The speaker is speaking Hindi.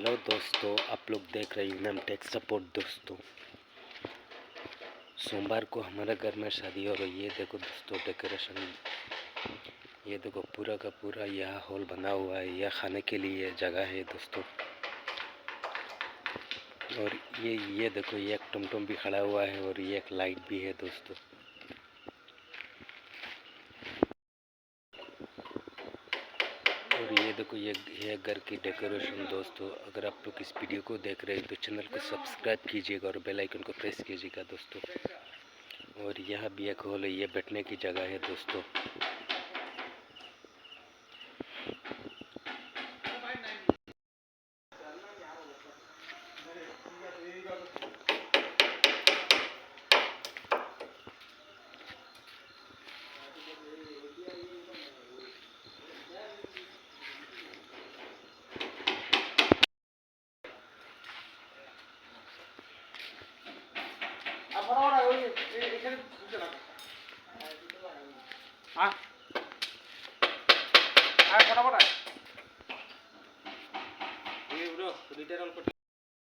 हेलो दोस्तों, आप लोग देख रहे हैं टेक सपोर्ट। दोस्तों, सोमवार को हमारे घर में शादी हो रही है। देखो दोस्तों, डेकोरेशन ये देखो, पूरा का पूरा यह हॉल बना हुआ है। यह खाने के लिए जगह है दोस्तों। और ये देखो, ये एक टमटम भी खड़ा हुआ है और ये एक लाइट भी है दोस्तों। और ये देखो, ये घर की डेकोरेशन दोस्तों। अगर आप लोग इस वीडियो को देख रहे हैं तो चैनल को सब्सक्राइब कीजिएगा और बेल आइकन को प्रेस कीजिएगा दोस्तों। और यह भी एक हॉल है, ये बैठने की जगह है दोस्तों।